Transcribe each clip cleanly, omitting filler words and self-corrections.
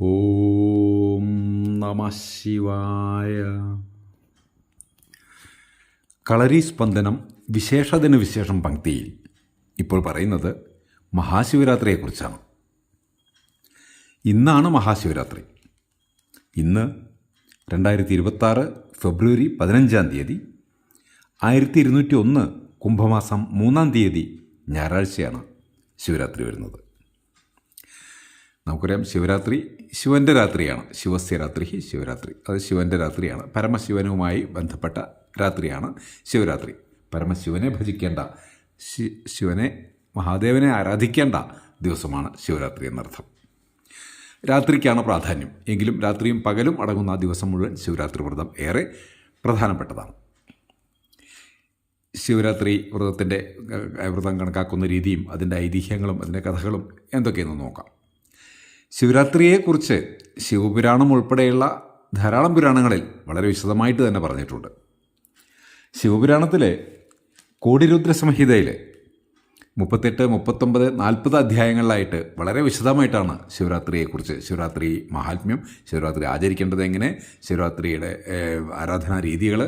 ഓം നമ ശിവായ. കളരി സ്പന്ദനം വിശേഷദിന വിശേഷം പങ്ക്തിയിൽ ഇപ്പോൾ പറയുന്നത് മഹാശിവരാത്രിയെക്കുറിച്ചാണ്. ഇന്നാണ് മഹാശിവരാത്രി. ഇന്ന് 2026 ഫെബ്രുവരി 15 1201 കുംഭമാസം 3 ഞായറാഴ്ചയാണ് ശിവരാത്രി വരുന്നത്. നമുക്കറിയാം, ശിവരാത്രി ശിവൻ്റെ രാത്രിയാണ്. ശിവസ്യ രാത്രി ശിവരാത്രി, അത് ശിവൻ്റെ രാത്രിയാണ്. പരമശിവനുമായി ബന്ധപ്പെട്ട രാത്രിയാണ് ശിവരാത്രി. പരമശിവനെ ഭജിക്കേണ്ട, ശിവനെ മഹാദേവനെ ആരാധിക്കേണ്ട ദിവസമാണ് ശിവരാത്രി എന്നർത്ഥം. രാത്രിക്കാണ് പ്രാധാന്യം. എങ്കിലും രാത്രിയും പകലും അടങ്ങുന്ന ദിവസം മുഴുവൻ ശിവരാത്രി വ്രതം ഏറെ പ്രധാനപ്പെട്ടതാണ്. ശിവരാത്രി വ്രതം കണക്കാക്കുന്ന രീതിയും അതിൻ്റെ ഐതിഹ്യങ്ങളും അതിൻ്റെ കഥകളും എന്തൊക്കെയെന്ന് നോക്കാം. ശിവരാത്രിയെക്കുറിച്ച് ശിവപുരാണം ഉൾപ്പെടെയുള്ള ധാരാളം പുരാണങ്ങളിൽ വളരെ വിശദമായിട്ട് തന്നെ പറഞ്ഞിട്ടുണ്ട്. ശിവപുരാണത്തിലെ കോടിരുദ്ര സംഹിതയിലെ 38, 39, 40 അധ്യായങ്ങളിലായിട്ട് വളരെ വിശദമായിട്ടാണ് ശിവരാത്രിയെക്കുറിച്ച്, ശിവരാത്രി മഹാത്മ്യം, ശിവരാത്രി ആചരിക്കേണ്ടത് എങ്ങനെ, ശിവരാത്രിയുടെ ആരാധനാ രീതികൾ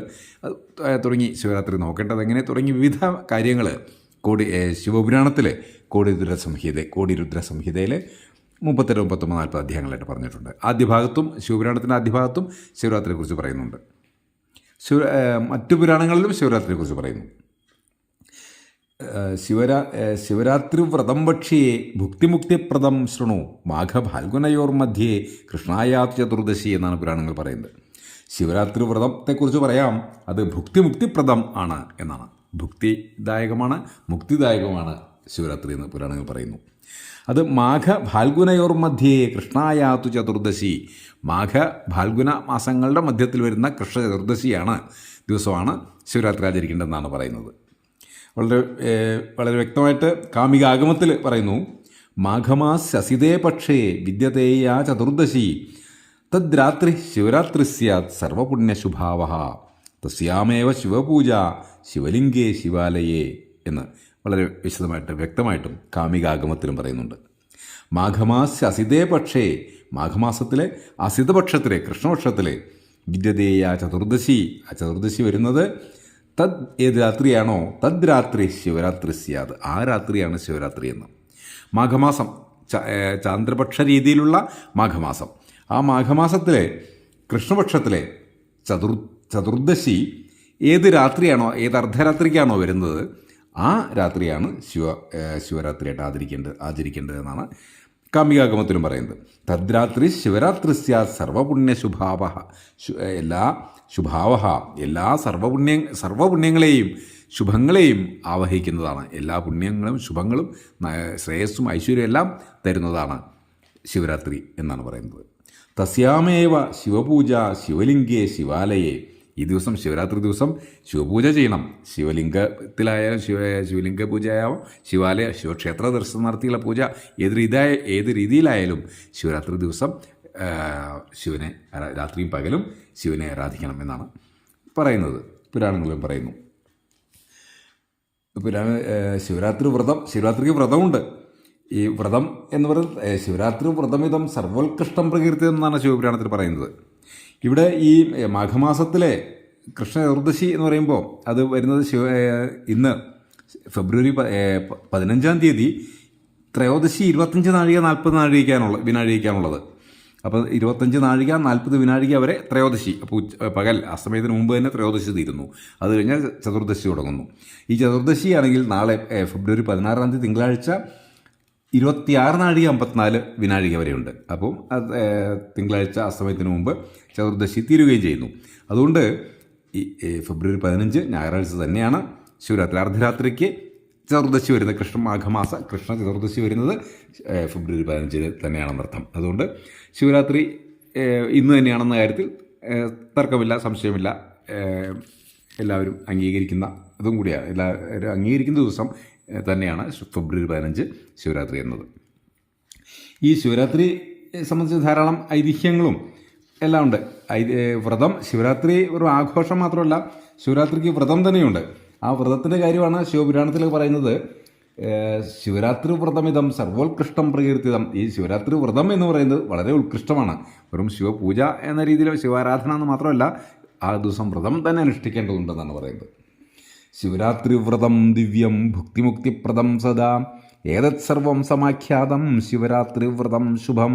തുടങ്ങി, ശിവരാത്രി നോക്കേണ്ടത് എങ്ങനെ തുടങ്ങി വിവിധ കാര്യങ്ങൾ ശിവപുരാണത്തിലെ കോടിരുദ്ര സംഹിതയിലെ 38, 39, 40 അധ്യായങ്ങളായിട്ട് പറഞ്ഞിട്ടുണ്ട്. ശിവപുരാണത്തിൻ്റെ ആദ്യ ഭാഗത്തും ശിവരാത്രിയെക്കുറിച്ച് പറയുന്നുണ്ട്. മറ്റു പുരാണങ്ങളിലും ശിവരാത്രിയെക്കുറിച്ച് പറയുന്നു. ശിവരാത്രി വ്രതം ഭക്ഷ്യേ ഭുക്തിമുക്തിപ്രദം ശൃണു മാഘഫാൽഗുനയോർ മധ്യേ കൃഷ്ണായാത് ചതുർദശി എന്നാണ് പുരാണങ്ങൾ പറയുന്നത്. ശിവരാത്രി വ്രതത്തെക്കുറിച്ച് പറയാം, അത് ഭുക്തിമുക്തിപ്രദം ആണ് എന്നാണ്. ഭുക്തിദായകമാണ്, മുക്തിദായകമാണ് ശിവരാത്രി എന്ന് പുരാണങ്ങൾ പറയുന്നു. അത് മാഘഫാൽഗുനയോർ മധ്യേ കൃഷ്ണായാതു ചതുർദശി, മാഘഫാൽഗുന മാസങ്ങളുടെ മധ്യത്തിൽ വരുന്ന കൃഷ്ണ ചതുർദശിയാണ് ദിവസമാണ് ശിവരാത്രി ആചരിക്കേണ്ടതെന്നാണ് പറയുന്നത്. വളരെ വ്യക്തമായിട്ട് കാമികാഗമത്തിൽ പറയുന്നു, മാഘമാസ്യസിതേ പക്ഷേ വിദ്യതേയാ ചതുർദശി തദ്രാത്രി ശിവരാത്രി സ്യാത് സർവപുണ്യശുഭാവഹ തസ്യാമേവ ശിവപൂജ ശിവലിംഗേ ശിവാലയേ എന്ന് വളരെ വിശദമായിട്ട് വ്യക്തമായിട്ടും കാമികാഗമത്തിലും പറയുന്നുണ്ട്. മാഘമാസ്യ അസിതേ പക്ഷേ, മാഘമാസത്തിലെ അസിതപക്ഷത്തിലെ കൃഷ്ണപക്ഷത്തിലെ വിദ്യതേയ ചതുർദശി, ആ ചതുർദശി വരുന്നത് ഏത് രാത്രിയാണോ തദ് രാത്രി ശിവരാത്രി സ്യാത്, ആ രാത്രിയാണ് ശിവരാത്രി എന്ന്. മാഘമാസം ചാന്ദ്രപക്ഷ രീതിയിലുള്ള മാഘമാസം, ആ മാഘമാസത്തിലെ കൃഷ്ണപക്ഷത്തിലെ ചതുർദശി ഏത് രാത്രിയാണോ, ഏത് അർദ്ധരാത്രിക്കാണോ വരുന്നത്, ആ രാത്രിയാണ് ശിവരാത്രിയായിട്ട് ആചരിക്കേണ്ടതെന്നാണ് കാമികാഗമത്തിലും പറയുന്നത്. തദ്രാത്രി ശിവരാത്രി സ്യാത് സർവപുണ്യശുഭാവ, എല്ലാ സർവപുണ്യങ്ങളെയും ശുഭങ്ങളെയും ആവഹിക്കുന്നതാണ്. എല്ലാ പുണ്യങ്ങളും ശുഭങ്ങളും ശ്രേയസ്സും ഐശ്വര്യം എല്ലാം തരുന്നതാണ് ശിവരാത്രി എന്നാണ് പറയുന്നത്. തസ്യാമേവ ശിവപൂജ ശിവലിംഗേ ശിവാലയേ, ഈ ദിവസം ശിവരാത്രി ദിവസം ശിവപൂജ ചെയ്യണം. ശിവലിംഗത്തിലായാലും ശിവലിംഗ പൂജയാവും, ശിവാലയ ശിവക്ഷേത്ര ദർശനം നടത്തിയുള്ള പൂജ ഏത് രീതിയിലായാലും ശിവരാത്രി ദിവസം ശിവനെ രാത്രിയും പകലും ശിവനെ ആരാധിക്കണം എന്നാണ് പറയുന്നത്. പുരാണങ്ങളിലും പറയുന്നു. ശിവരാത്രിക്ക് വ്രതമുണ്ട്. ഈ വ്രതം എന്ന് പറയുന്നത് ശിവരാത്രി വ്രതമിതം സർവോത്കൃഷ്ടം പ്രകീർത്തിതം എന്നാണ് ശിവപുരാണത്തിൽ പറയുന്നത്. ഇവിടെ ഈ മാഘമാസത്തിലെ കൃഷ്ണ ചതുർദശി എന്ന് പറയുമ്പോൾ അത് വരുന്നത് ഇന്ന് ഫെബ്രുവരി 15 ത്രയോദശി 25 നാഴിക 40 വിനാഴികയ്ക്കാണുള്ളത്. അപ്പോൾ 25 നാഴിക 40 വിനാഴിക വരെ ത്രയോദശി. അപ്പോൾ പകൽ അസ്തമയത്തിന് മുമ്പ് തന്നെ ത്രയോദശി തീരുന്നു. അത് കഴിഞ്ഞാൽ ചതുർദശി തുടങ്ങുന്നു. ഈ ചതുർദശിയാണെങ്കിൽ നാളെ ഫെബ്രുവരി 16 തിങ്കളാഴ്ച 26 നാഴിക 54 വിനാഴിക വരെയുണ്ട്. അപ്പം തിങ്കളാഴ്ച അസ്തമയത്തിന് മുമ്പ് ചതുർദശി തീരുകയും ചെയ്യുന്നു. അതുകൊണ്ട് ഈ ഫെബ്രുവരി 15 ഞായറാഴ്ച തന്നെയാണ് ശിവരാത്രി. അർദ്ധരാത്രിക്ക് ചതുർദശി വരുന്നത്, കൃഷ്ണ ചതുർദശി വരുന്നത് ഫെബ്രുവരി 15 തന്നെയാണെന്നർത്ഥം. അതുകൊണ്ട് ശിവരാത്രി ഇന്ന് തന്നെയാണെന്ന കാര്യത്തിൽ തർക്കമില്ല, സംശയമില്ല. എല്ലാവരും അംഗീകരിക്കുന്ന അതും കൂടിയാണ്. എല്ലാവരും അംഗീകരിക്കുന്ന ദിവസം തന്നെയാണ് ഫെബ്രുവരി 15 ശിവരാത്രി എന്നത്. ഈ ശിവരാത്രി സംബന്ധിച്ച് ധാരാളം ഐതിഹ്യങ്ങളും എല്ലാം ഉണ്ട്. ശിവരാത്രി ഒരു ആഘോഷം മാത്രമല്ല, ശിവരാത്രിക്ക് വ്രതം തന്നെയുണ്ട്. ആ വ്രതത്തിൻ്റെ കാര്യമാണ് ശിവപുരാണത്തിൽ പറയുന്നത്. ശിവരാത്രി വ്രതമിതം സർവോത്കൃഷ്ടം പ്രകീർത്തിതം. ഈ ശിവരാത്രി വ്രതം എന്ന് പറയുന്നത് വളരെ ഉത്കൃഷ്ടമാണ്. വെറും ശിവപൂജ എന്ന രീതിയിൽ ശിവാരാധന എന്ന് മാത്രമല്ല, ആ ദിവസം വ്രതം തന്നെ അനുഷ്ഠിക്കേണ്ടതുണ്ടെന്നാണ് പറയുന്നത്. ശിവരാത്രി വ്രതം ദിവ്യം ഭുക്തിമുക്തിപ്രദം സദാ ഏതത് സർവം സമാഖ്യാതം ശിവരാത്രി വ്രതം ശുഭം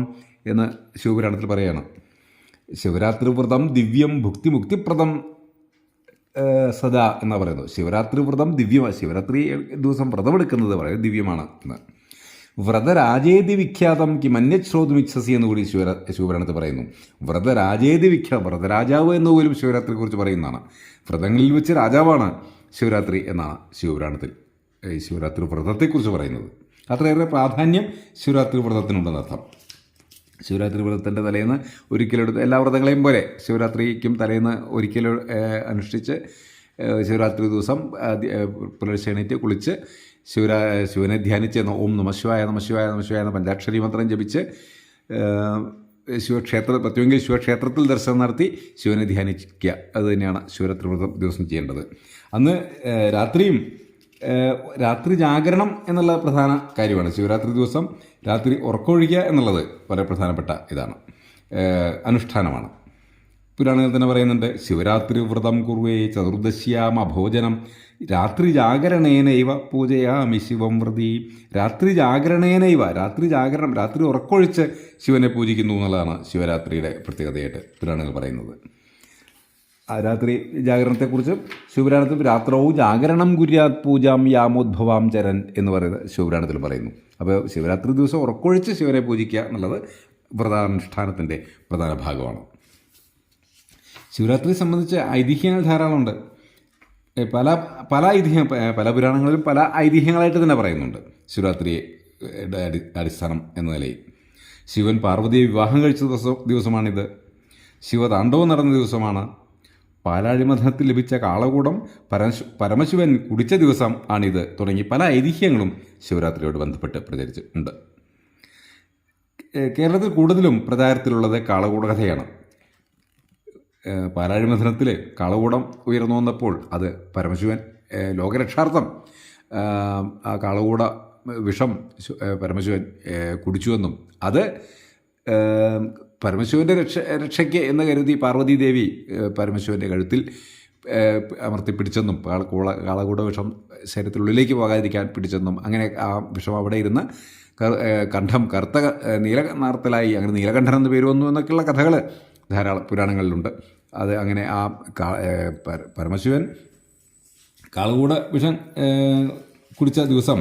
എന്ന് ശിവപുരാണത്തിൽ പറയുകയാണ്. ശിവരാത്രി വ്രതം ദിവ്യം ഭുക്തിമുക്തിപ്രദം സദാ എന്നാണ് പറയുന്നത്. ശിവരാത്രി വ്രതം ദിവ്യമാണ്. ശിവരാത്രി ദിവസം വ്രതമെടുക്കുന്നത് വളരെ ദിവ്യമാണ് എന്ന്. വ്രതരാജേതി വിഖ്യാതം കിമന്യത് ശ്രോതുമിച്ഛസി എന്ന് കൂടി ശിവപുരാണത്തിൽ പറയുന്നു. വ്രതരാജേതി വ്രതരാജാവ് എന്ന് പോലും ശിവരാത്രിയെക്കുറിച്ച് പറയുന്നതാണ്. വ്രതങ്ങളിൽ വെച്ച് രാജാവാണ് ശിവരാത്രി എന്നാണ് ശിവപുരാണത്തിൽ ഈ ശിവരാത്രി വ്രതത്തെക്കുറിച്ച് പറയുന്നത്. അത്രയേറെ പ്രാധാന്യം ശിവരാത്രി വ്രതത്തിനുണ്ടെന്നർത്ഥം. ശിവരാത്രി വ്രതത്തിൻ്റെ തലേന്ന് ഒരിക്കലെടുത്ത് എല്ലാ വ്രതങ്ങളെയും പോലെ ശിവരാത്രിക്കും തലേന്ന് ഒരിക്കൽ അനുഷ്ഠിച്ച് ശിവരാത്രി ദിവസം പുലർച്ചെ എണീറ്റ് കുളിച്ച് ശിവനെ ധ്യാനിച്ച് ഓം നമഃശിവായ നമഃശിവായ നമഃശിവായ എന്ന പഞ്ചാക്ഷരി മന്ത്രം ജപിച്ച് പ്രത്യേകിച്ച് ശിവക്ഷേത്രത്തിൽ ദർശനം നടത്തി ശിവനെ ധ്യാനിക്കുക. അത് തന്നെയാണ് ശിവരാത്രി വ്രതം ദിവസം ചെയ്യേണ്ടത്. അന്ന് രാത്രി ജാഗരണം എന്നുള്ള പ്രധാന കാര്യമാണ്. ശിവരാത്രി ദിവസം രാത്രി ഉറക്കമൊഴിക്കുക എന്നുള്ളത് വളരെ പ്രധാനപ്പെട്ട ഇതാണ്, അനുഷ്ഠാനമാണ്. പുരാണങ്ങൾ തന്നെ പറയുന്നുണ്ട്, ശിവരാത്രി വ്രതം കുർവേ ചതുർദശ്യാമ ഭോജനം രാത്രി ജാഗരണേനൈവ പൂജയാമി ശിവം വ്രതി. രാത്രി ജാഗരണേനൈവ, രാത്രി ഉറക്കമൊഴിച്ച് ശിവനെ പൂജിക്കുന്നു എന്നുള്ളതാണ് ശിവരാത്രിയുടെ പ്രത്യേകതയായിട്ട് പുരാണങ്ങൾ പറയുന്നത്. ആ രാത്രി ജാഗരണത്തെക്കുറിച്ച് ശിവപുരാണത്തിൽ രാത്രവും ജാഗരണം കുര്യാത് പൂജാം യാമോദ്ഭവാം ചരൻ എന്ന് പറയുന്നത് ശിവപുരാണത്തിൽ പറയുന്നു. അപ്പോൾ ശിവരാത്രി ദിവസം ഉറക്കൊഴിച്ച് ശിവനെ പൂജിക്കുക എന്നുള്ളത് വ്രതാനുഷ്ഠാനത്തിൻ്റെ പ്രധാന ഭാഗമാണ്. ശിവരാത്രിയെ സംബന്ധിച്ച് ഐതിഹ്യങ്ങൾ ധാരാളമുണ്ട്. പല പുരാണങ്ങളിലും പല ഐതിഹ്യങ്ങളായിട്ട് തന്നെ പറയുന്നുണ്ട് ശിവരാത്രിയുടെ അടിസ്ഥാനം എന്ന നിലയിൽ. ശിവൻ പാർവതിയെ വിവാഹം കഴിച്ച ദിവസമാണിത്. ശിവതാണ്ഡവം നടന്ന ദിവസമാണ്. പാലാഴിമഥനത്തിൽ ലഭിച്ച കാളകൂടം പരമശിവൻ കുടിച്ച ദിവസം ആണിത് തുടങ്ങി പല ഐതിഹ്യങ്ങളും ശിവരാത്രിയോട് ബന്ധപ്പെട്ട് പ്രചരിച്ചിട്ടുണ്ട്. കേരളത്തിൽ കൂടുതലും പ്രചാരത്തിലുള്ളത് കാളകൂട കഥയാണ്. പാലാഴിമഥനത്തിൽ കാളകൂടം ഉയർന്നു വന്നപ്പോൾ അത് പരമശിവൻ ലോകരക്ഷാർത്ഥം ആ കാളകൂട വിഷം പരമശിവൻ കുടിച്ചുവെന്നും അത് പരമശിവൻ്റെ രക്ഷയ്ക്ക് എന്ന് കരുതി പാർവതീദേവി പരമശിവൻ്റെ കഴുത്തിൽ അമർത്തി പിടിച്ചെന്നും കാളകൂട വിഷം ശരീരത്തിനുള്ളിലേക്ക് പോകാതിരിക്കാൻ പിടിച്ചെന്നും അങ്ങനെ ആ വിഷം അവിടെ ഇരുന്ന് കണ്ഠം കറുത്ത നീലനാർത്തലായി അങ്ങനെ നീലകണ്ഠൻ എന്ന് പേര് വന്നു എന്നൊക്കെയുള്ള കഥകൾ ധാരാളം പുരാണങ്ങളിലുണ്ട്. അത് അങ്ങനെ ആ പരമശിവൻ കാളകൂട വിഷം കുടിച്ച ദിവസം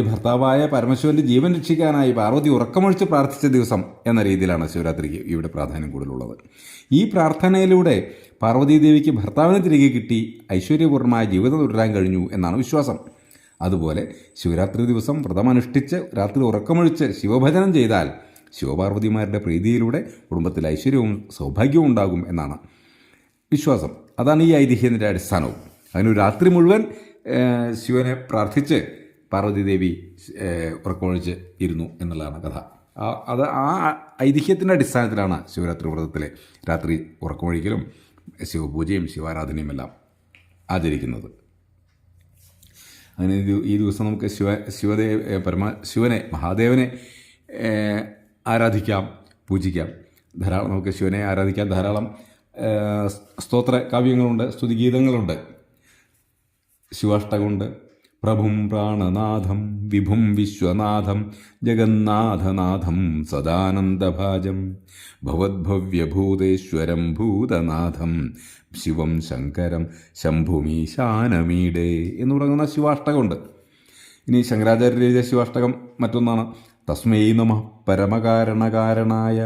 ഭർത്താവായ പരമശിവൻ്റെ ജീവൻ രക്ഷിക്കാനായി പാർവതി ഉറക്കമൊഴിച്ച് പ്രാർത്ഥിച്ച ദിവസം എന്ന രീതിയിലാണ് ശിവരാത്രിക്ക് ഇവിടെ പ്രാധാന്യം കൂടുതലുള്ളത്. ഈ പ്രാർത്ഥനയിലൂടെ പാർവതീദേവിക്ക് ഭർത്താവിനെ തിരികെ കിട്ടി ഐശ്വര്യപൂർണ്ണമായ ജീവിതം തുടരാൻ കഴിഞ്ഞു എന്നാണ് വിശ്വാസം. അതുപോലെ ശിവരാത്രി ദിവസം വ്രതമനുഷ്ഠിച്ച് രാത്രി ഉറക്കമൊഴിച്ച് ശിവഭജനം ചെയ്താൽ ശിവപാർവതിമാരുടെ പ്രീതിയിലൂടെ കുടുംബത്തിൽ ഐശ്വര്യവും സൗഭാഗ്യവും ഉണ്ടാകും എന്നാണ് വിശ്വാസം. അതാണ് ഈ ഐതിഹ്യത്തിൻ്റെ അടിസ്ഥാനവും. അതിന് രാത്രി മുഴുവൻ ശിവനെ പ്രാർത്ഥിച്ച് പാർവതീദേവി ഉറക്കമൊഴിച്ച് ഇരുന്നു എന്നുള്ളതാണ് കഥ. ആ ഐതിഹ്യത്തിൻ്റെ അടിസ്ഥാനത്തിലാണ് ശിവരാത്രി വ്രതത്തിലെ രാത്രി ഉറക്കമൊഴിക്കലും ശിവപൂജയും ശിവാരാധനയും എല്ലാം ആചരിക്കുന്നത്. അങ്ങനെ ഈ ദിവസം നമുക്ക് ശിവനെ മഹാദേവനെ ആരാധിക്കാം, പൂജിക്കാം. നമുക്ക് ശിവനെ ആരാധിക്കാൻ ധാരാളം സ്തോത്ര കാവ്യങ്ങളുണ്ട്, സ്തുതിഗീതങ്ങളുണ്ട്. ശിവാഷ്ടകമുണ്ട്. പ്രഭും പ്രാണനാഥം വിഭും വിശ്വനാഥം ജഗന്നാഥനാഥം സദാനന്ദഭാജം ഭവദ്ഭവ്യഭൂതേശ്വരം ഭൂതനാഥം ശിവം ശങ്കരം ശംഭുമീശാനമീഡേ എന്ന് തുടങ്ങുന്ന ശിവാഷ്ടകമുണ്ട്. ഇനി ശങ്കരാചാര്യ എഴുതിയ ശിവാഷ്ടകം മറ്റൊന്നാണ്. തസ്മൈ നമഃ പരമകാരണകാരണായ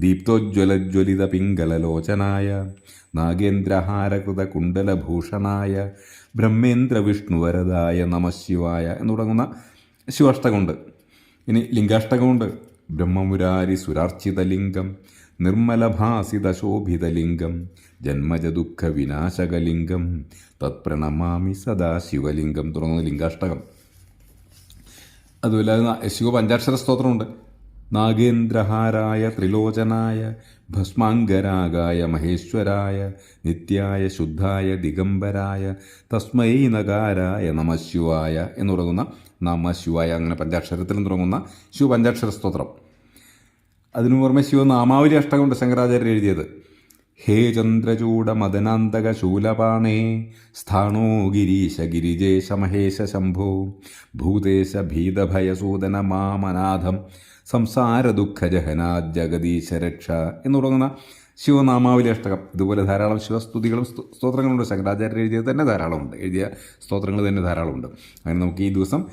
ദീപ്തോജ്വലജ്വലിത പിംഗലലോചനായ നാഗേന്ദ്രഹാരകൃത കുണ്ടലഭൂഷണായ ബ്രഹ്മേന്ദ്ര വിഷ്ണുവരദായ നമഃശിവായ എന്ന് തുടങ്ങുന്ന ശിവാഷ്ടകമുണ്ട്. ഇനി ലിംഗാഷ്ടകമുണ്ട്. ബ്രഹ്മമുരാരി സുരാർച്ചിതലിംഗം നിർമ്മലഭാസിതശോഭിതലിംഗം ജന്മജദുഃഖ വിനാശകലിംഗം തത്പ്രണമാമി സദാ ശിവലിംഗം തുടങ്ങുന്ന ലിംഗാഷ്ടകം. അതുപോലെ ശിവ പഞ്ചാക്ഷര സ്തോത്രമുണ്ട്. നാഗേന്ദ്രഹാരായ ത്രിലോചനായ ഭസ്മാംഗരാഗായ മഹേശ്വരായ നിത്യായ ശുദ്ധായ ദിഗംബരായ തസ്മൈ നകാരായ നമശിവായ എന്ന് തുടങ്ങുന്ന നമശിവായ, അങ്ങനെ പഞ്ചാക്ഷരത്തിലും തുടങ്ങുന്ന ശിവപഞ്ചാക്ഷര സ്തോത്രം. അതിനു പുറമെ ശിവനാമാവലി അഷ്ടകമുണ്ട് ശങ്കരാചാര്യർ എഴുതിയത്. ഹേ ചന്ദ്രചൂഡ മദനാന്തക ശൂലപാണേ സ്ഥാണോ ഗിരീശ ഗിരിജേശ മഹേശ ശംഭോ ഭൂതേശ ഭീതഭയസൂദന മാമനാഥം സംസാര ദുഃഖജഹനാ ജഗദീശ രക്ഷ എന്ന് തുടങ്ങുന്ന ശിവനാമാവലി അഷ്ടകം. ഇതുപോലെ ധാരാളം ശിവസ്തുതികളും സ്തോത്രങ്ങളുണ്ട്. ശങ്കരാചാര്യർ എഴുതിയത് തന്നെ ധാരാളമുണ്ട്, എഴുതിയ സ്തോത്രങ്ങൾ തന്നെ ധാരാളമുണ്ട്. അങ്ങനെ നമുക്ക് ഈ ദിവസം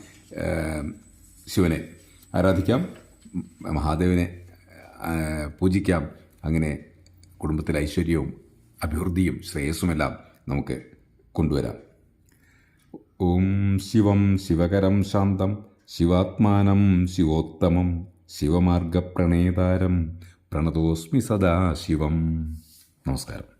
ശിവനെ ആരാധിക്കാം, മഹാദേവനെ പൂജിക്കാം. അങ്ങനെ കുടുംബത്തിൽ ഐശ്വര്യവും അഭിവൃദ്ധിയും ശ്രേയസ്സുമെല്ലാം നമുക്ക് കൊണ്ടുവരാം. ഓം ശിവം ശിവകരം ശാന്തം ശിവാത്മാനം ശിവോത്തമം ശിവമാർഗപ്രണേതാരം പ്രണതോസ്മി സദാ ശിവം. നമസ്കാരം.